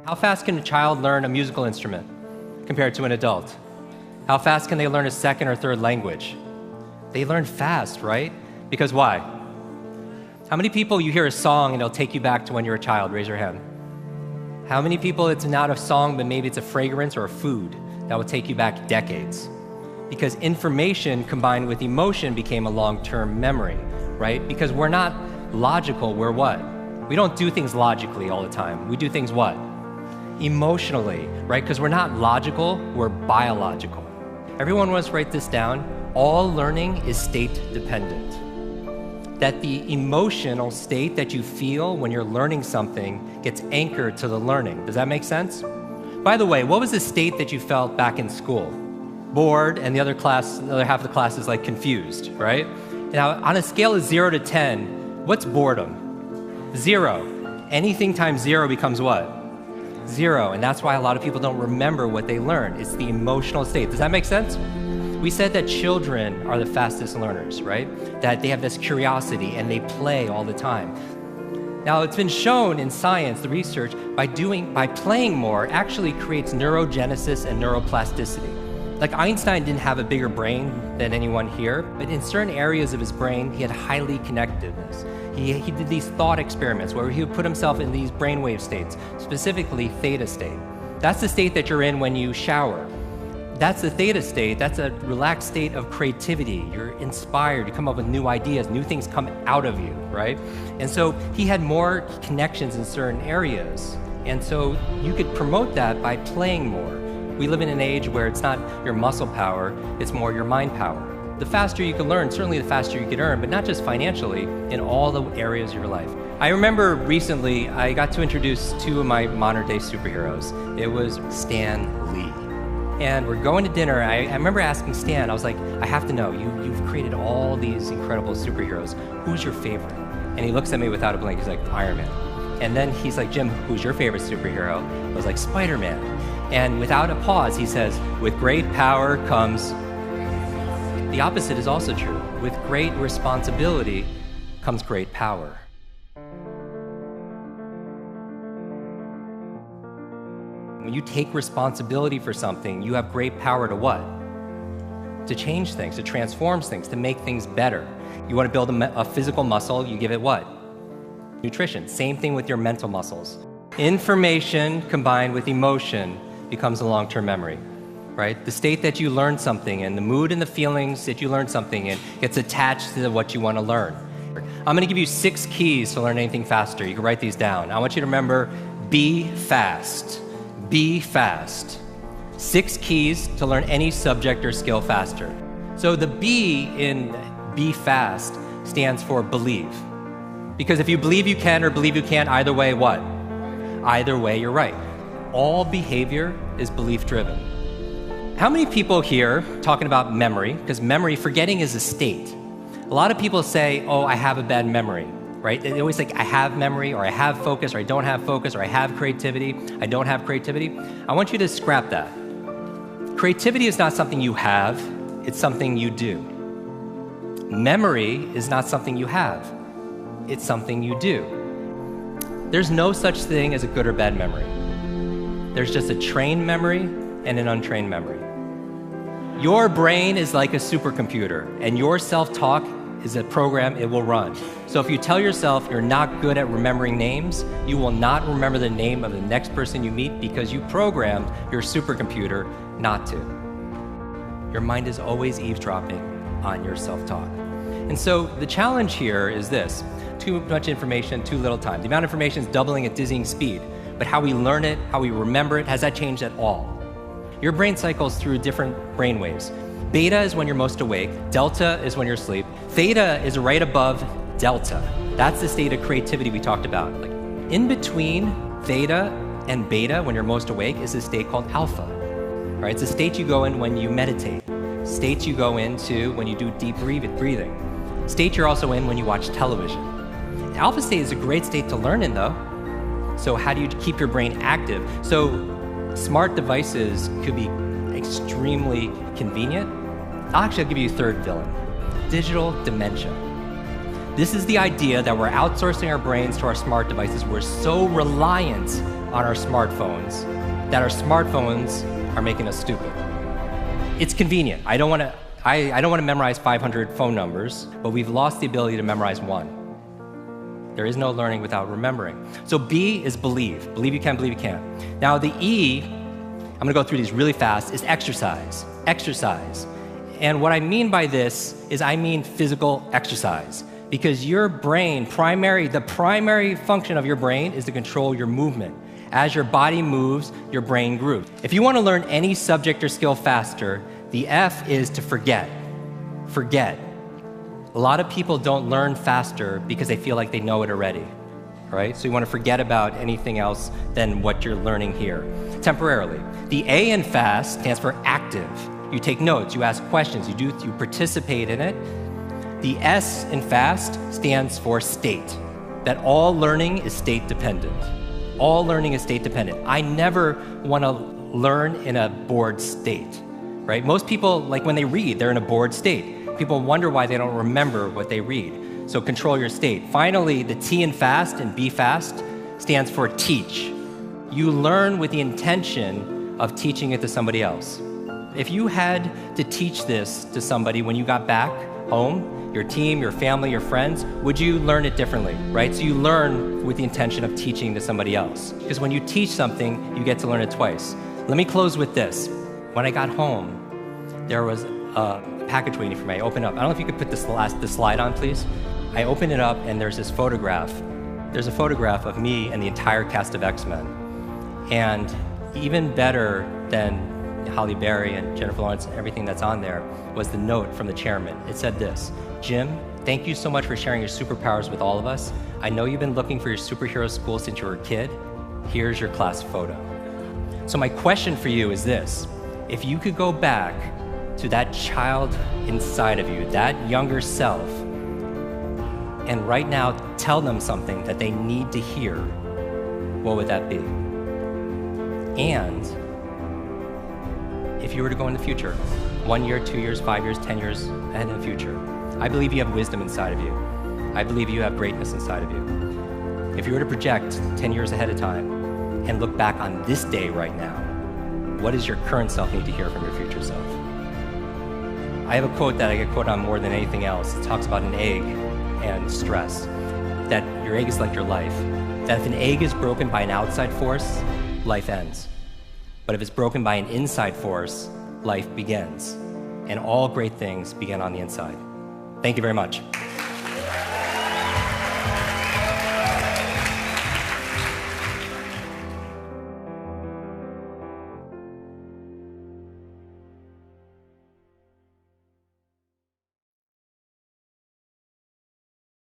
How fast can a child learn a musical instrument compared to an adult? How fast can they learn a second or third language? They learn fast, right? Because why? How many people you hear a song and it'll take you back to when you were a child? Raise your hand. How many people it's not a song, but maybe it's a fragrance or a food that will take you back decades? Because information combined with emotion became a long-term memory, right? Because we're not logical, we're what? We don't do things logically all the time. We do things what? Emotionally, right? Because we're not logical, we're biological. Everyone wants to write this down. All learning is state dependent. That the emotional state that you feel when you're learning something gets anchored to the learning. Does that make sense? By the way, what was the state that you felt back in school? Bored, and the other half of the class is like confused, right? Now, on a scale of 0 to 10, what's boredom? 0. Anything times 0 becomes what? 0, and that's why a lot of people don't remember what they learned. It's the emotional state. Does that make sense? We said that children are the fastest learners, right? That they have this curiosity and they play all the time. Now, it's been shown in science, the research, by playing more actually creates neurogenesis and neuroplasticity. Like Einstein didn't have a bigger brain than anyone here, but in certain areas of his brain, he had highly connectedness. He did these thought experiments where he would put himself in these brainwave states, specifically theta state. That's the state that you're in when you shower. That's the theta state. That's a relaxed state of creativity. You're inspired. You come up with new ideas. New things come out of you, right? And so he had more connections in certain areas. And so you could promote that by playing more. We live in an age where it's not your muscle power, it's more your mind power. The faster you can learn, certainly the faster you can earn, but not just financially, in all the areas of your life. I remember recently, I got to introduce two of my modern day superheroes. It was Stan Lee. And we're going to dinner. I remember asking Stan, I was like, I have to know, you've created all these incredible superheroes. Who's your favorite? And he looks at me without a blink, he's like, Iron Man. And then he's like, Jim, who's your favorite superhero? I was like, Spider-Man. And without a pause, he says, with great power comes... The opposite is also true. With great responsibility comes great power. When you take responsibility for something, you have great power to what? To change things, to transform things, to make things better. You want to build a physical muscle, you give it what? Nutrition. Same thing with your mental muscles. Information combined with emotion becomes a long-term memory, right? The state that you learn something in, the mood and the feelings that you learn something in gets attached to what you want to learn. I'm going to give you 6 keys to learn anything faster. You can write these down. I want you to remember, be fast. Be fast. 6 keys to learn any subject or skill faster. So the B in be fast stands for believe. Because if you believe you can or believe you can't, either way, what? Either way, you're right. All behavior is belief-driven. How many people here talking about memory? Because memory, forgetting is a state. A lot of people say, oh, I have a bad memory, right? They always think, I have memory, or I have focus, or I don't have focus, or I have creativity, I don't have creativity. I want you to scrap that. Creativity is not something you have, it's something you do. Memory is not something you have, it's something you do. There's no such thing as a good or bad memory. There's just a trained memory and an untrained memory. Your brain is like a supercomputer, and your self-talk is a program it will run. So if you tell yourself you're not good at remembering names, you will not remember the name of the next person you meet because you programmed your supercomputer not to. Your mind is always eavesdropping on your self-talk. And so the challenge here is this: too much information, too little time. The amount of information is doubling at dizzying speed, but how we learn it, how we remember it, has that changed at all? Your brain cycles through different brain waves. Beta is when you're most awake, delta is when you're asleep, theta is right above delta. That's the state of creativity we talked about. Like in between theta and beta, when you're most awake, is a state called alpha. Right? It's a state you go in when you meditate. States you go into when you do deep breathing. State you're also in when you watch television. Alpha state is a great state to learn in though. So how do you keep your brain active? So smart devices could be extremely convenient. I'll give you a third villain: digital dementia. This is the idea that we're outsourcing our brains to our smart devices. We're so reliant on our smartphones that our smartphones are making us stupid. It's convenient. I don't want to memorize 500 phone numbers, but we've lost the ability to memorize one. There is no learning without remembering. So B is believe. Believe you can, believe you can. Now the E, I'm gonna go through these really fast, is exercise. Exercise. And what I mean by this is I mean physical exercise. Because your brain, the primary function of your brain is to control your movement. As your body moves, your brain grooves. If you want to learn any subject or skill faster, the F is to forget. Forget. A lot of people don't learn faster because they feel like they know it already, right? So you want to forget about anything else than what you're learning here, temporarily. The A in fast stands for active. You take notes, you ask questions, you participate in it. The S in fast stands for state, that all learning is state dependent. All learning is state dependent. I never want to learn in a bored state, right? Most people, like when they read, they're in a bored state. People wonder why they don't remember what they read. So control your state. Finally, the T in fast and B fast stands for teach. You learn with the intention of teaching it to somebody else. If you had to teach this to somebody when you got back home, your team, your family, your friends, would you learn it differently, right? So you learn with the intention of teaching to somebody else. Because when you teach something, you get to learn it twice. Let me close with this. When I got home, there was a package waiting for me. I opened up. I don't know if you could put this slide on, please. I opened it up, and there's this photograph. There's a photograph of me and the entire cast of X-Men. And even better than Halle Berry and Jennifer Lawrence and everything that's on there was the note from the chairman. It said this: Jim, thank you so much for sharing your superpowers with all of us. I know you've been looking for your superhero school since you were a kid. Here's your class photo. So my question for you is this: if you could go back to that child inside of you, that younger self, and right now tell them something that they need to hear, what would that be? And if you were to go in the future, 1 year, 2 years, 5 years, 10 years ahead in the future, I believe you have wisdom inside of you. I believe you have greatness inside of you. If you were to project 10 years ahead of time and look back on this day right now, what does your current self need to hear from your future self? I have a quote that I get quoted on more than anything else. It talks about an egg and stress, that your egg is like your life, that if an egg is broken by an outside force, life ends. But if it's broken by an inside force, life begins. And all great things begin on the inside. Thank you very much.